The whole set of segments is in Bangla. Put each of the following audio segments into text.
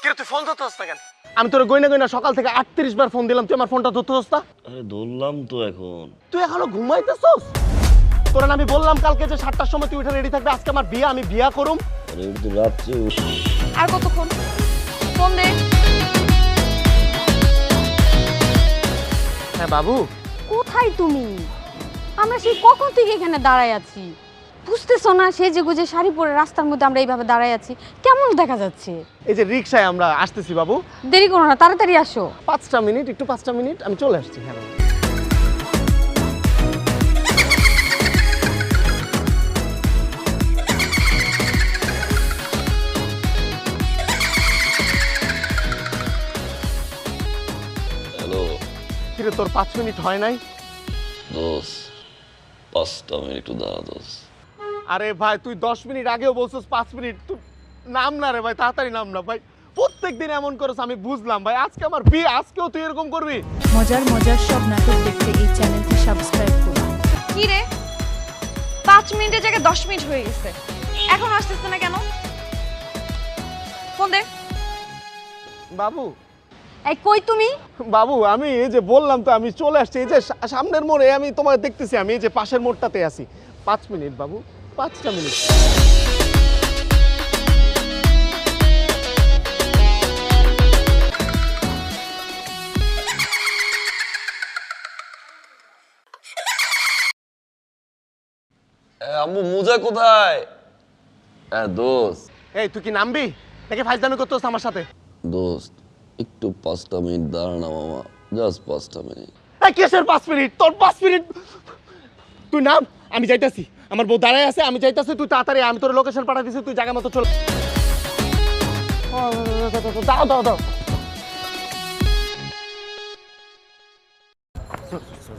কি রে তুই ফোন ধরতেছ না কেন? আমি তোর গইনা গইনা সকাল থেকে 38 বার ফোন দিলাম, তুই আমার ফোনটা ধরতেছস না? আরে ধরলাম তো এখন। তুই এখনো ঘুমাইতেছস? তোরা আমি বললাম কালকে যে 7টার সময় তুই উঠে রেডি থাকবে, আজকে আমার বিয়ে, আমি বিয়া করুম। আরে এটা তো রাত্রে। আর কতক্ষণ? ফোন দে। হ্যাঁ বাবু। কোথায় তুমি? আমরা সেই কখন থেকে এখানে দাঁড়ায় আছি, বুঝতেছো না? সে যে গুজে শাড়ি পরে রাস্তার মধ্যে আমরা এইভাবে দাঁড়ায় আছি, কেমন দেখা যাচ্ছে? এই যে রিকশায় আমরা আসতেছি বাবু। দেরি করো না, তাড়াতাড়ি আসো। 5টা মিনিট, একটু 5টা মিনিট, আমি চলে আসছি। হ্যাঁ হ্যালো কিরে তোর 5 মিনিট হয় নাই? দোস, 5টা মিনিট একটু দাঁড়া দোস। আরে ভাই তুই 10 মিনিট আগেও বলছিস 5 মিনিট, তুই নাম না রে ভাই, তাড়াতাড়ি নাম না ভাই। প্রত্যেকদিন এমন করিস, আমি বুঝলাম ভাই, আজকে আমার বিয়ে, আজকেও তুই এরকম করবি? মজার মজার সব নাটক দেখতে এই চ্যানেলটি সাবস্ক্রাইব করুন। কি রে, 5 মিনিটের জায়গায় 10 মিনিট হয়ে গেছে, এখন আসতেছে না কেন? ফোন দে। বাবু এই কই তুমি? বাবু আমি এই যে বললাম তো, আমি চলে আসছি, এই যে সামনের মোড়ে আমি তোমায় দেখতেছি, আমি এই যে পাশের মোড়টাতে আছি। 5 মিনিট বাবু, 5টা মিনিট। আম্মু মোজা কোথায়? দোস্ত। এই তুই কি নামবি নাকি ফাইজলামি করতেছ আমার সাথে? দোস্ত একটু 5টা মিনিট দাঁড়া না মামা, জাস্ট 5টা মিনিট। এই কিসের 5 মিনিট? তোর 5 মিনিট, তুই নাম, আমি যাইতাছি, আমার বউ দাঁড়ায় আছে, আমি যাইতাছি, তুই তাড়াতাড়ি, আমি তোর লোকেশন পাঠিয়ে দিছি, তুই জায়গা মতো চল। দাও দাও দাও।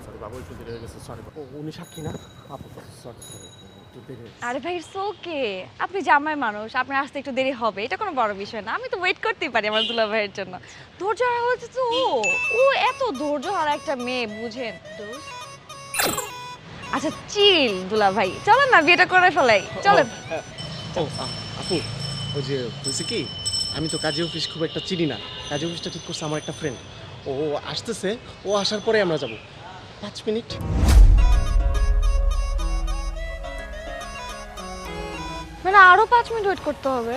সরি বাবু, একটু দেরি হয়ে গেছে, সরি। উনি সাক্ষী না? সরি একটু দেরি হয়ে গেছে। আরে ভাই ইটস ওকে, আপনি জামাই মানুষ, আপনার আসতে একটু দেরি হবে, এটা কোনো বড় বিষয় না। আমি তো ওয়েট করতেই পারি আমার দুলা ভাইয়ের জন্য। ধৈর্য হারা হচ্ছে তো ও এত ধৈর্য হারা একটা মেয়ে, বুঝেন তো? আচ্ছা চিল দুলা ভাই, চলেন না বিয়েটা করে ফেলাই, চলেন। ও আপু, ওই যে হয়েছে কি, আমি তো কাজী অফিস খুব একটা চিনি না, কাজী অফিসটা ঠিক করছে আমার একটা ফ্রেন্ড, ও আসতেছে, ও আসার পরে আমরা যাব। 5 মিনিট। মানে আরো 5 মিনিট ওয়েট করতে হবে?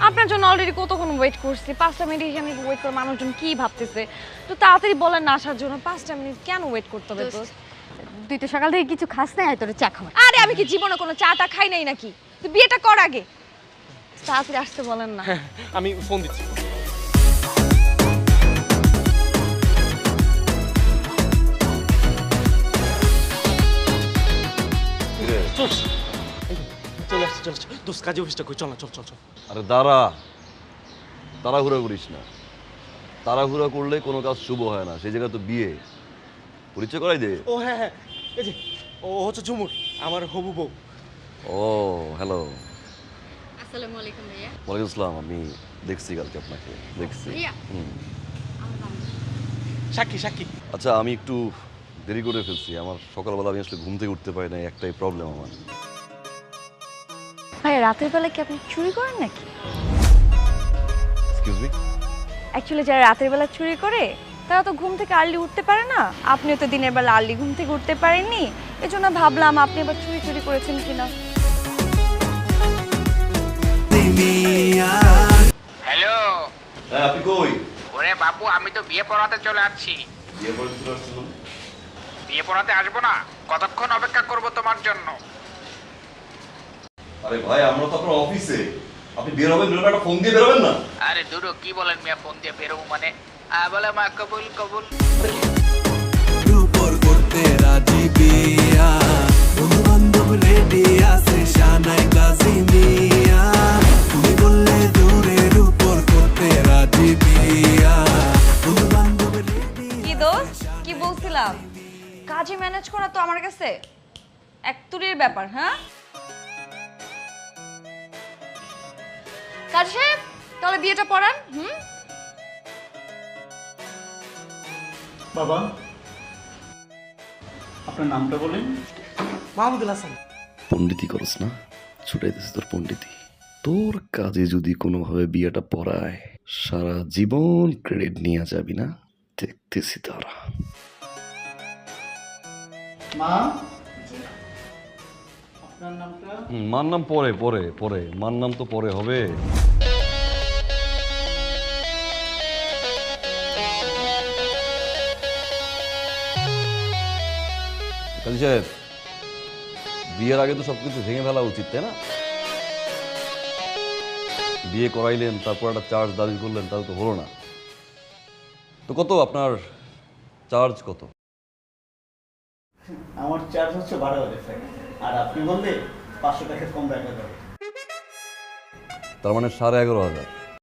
আপনার জন্য অলরেডি কতক্ষণ ওয়েট করছি, 5টা মিনিট এখানে ওয়েট করে মানুষজন কি ভাবতেছে? তো তাড়াতাড়ি বলেন না আসার জন্য, 5টা মিনিট কেন ওয়েট করতে হবে? তো তুই তো সকাল থেকে কিছু খাস নাই, তোর চা খাওয়া। আরে আমি কি জীবনে কোনো চাটা খাই নাই নাকি? তুই বিয়েটা কর আগে, তাড়াতাড়ি আসতে বলেন না। আমি ফোন দিচ্ছি। চলে আসছি, চলে আসছি। দোস্ত কাজী অফিসটা কই, চল না, চল চল চল। আরে দাঁড়া, তাড়াহুড়া করিস না। তাড়াহুড়া করলে কোনো কাজ শুভ হয় না, সেই জায়গায় তো বিয়ে। পরিচয় করাই দে। ও হ্যাঁ হ্যাঁ, এই যে ও হচ্ছে ঝুমুর, আমার হবু বউ। ও হ্যালো। আসসালামু আলাইকুম ভাইয়া। ওয়ালাইকুম আসসালাম। আমি দেখছি কালকে আপনাকে, দেখছি। সাক্ষী সাক্ষী। আচ্ছা আমি একটু দেরি করে ফেলছি, আমার সকালবেলা আমি আসলে ঘুম থেকে উঠতে পারি না, একটাই প্রবলেম আমার। ভাই রাতের বেলা কি আপনি চুরি করেন নাকি? Excuse me? অ্যাকচুয়ালি যারা রাতের বেলা চুরি করে তারা তো ঘুম থেকে আর্লি উঠতে পারে না, আপনিও তো দিনের বেলা আর্লি ঘুম থেকে উঠতে পারেননি, এজন্য ভাবলাম আপনি আবার চুরি করেছেন কিনা। হ্যালো। হ্যাঁ আপনি কই? ওরে বাবু, আমি তো বিয়ে পড়াতে চলে আসছি। বিয়ে করে চলে আসছেন? বিয়ে পড়াতে আসবো না, কতক্ষণ অপেক্ষা করব তোমার জন্য? আরে ভাই আমরা তো আপনার অফিসে, আপনি বের হবেন, বেরোবেন, একটা ফোন দিয়ে বেরোবেন না? আরে দুটো কি বলেন মিয়া, ফোন দিয়ে বেরোবো মানে? বলে মা কবুল কবুল। রূপর করতে রাজি বিয়া, বন্ধু বান্ধব রেডি আছে শানাই গাজি মিয়া, তুমি বললে দূরে রূপর করতে রাজি বিয়া, বন্ধু বান্ধব রেডি। কি দোস্ত, কি বলছিলাম? কাজে ম্যানেজ করা তো আমার কাছে এক তুরির ব্যাপার। হ্যাঁ কাজী সাহেব, তাহলে বিয়েটা পড়ান। বাবা আপনার নামটা বলেন। মাহমুদুল হাসান। পণ্ডিতি করস না, ছুটাইতেছিস তোর পণ্ডিতি। তোর কাজে যদি কোনোভাবে বিয়েটা পড়ায়, সারা জীবন ক্রেডিট নিয়ে যাবি না, দেখতেছি তারা। মা আপনার নামটা? মার নাম পরে পরে পরে, মার নাম তো পরে হবে। কাজী সাহেব, বিয়ের আগে তো সবকিছু ভেঙে ফেলা উচিত, তাই না? বিয়ে করাইলেন, তারপর একটা চার্জ দাবি করলেন, তাহলে তো হলো না। তো কত আপনার চার্জ কত? আমার চার্জ হচ্ছে 12,000 টাকা, আর আপনি বললে 500 টাকা কম রাখা যাবে। তার মানে 11,500।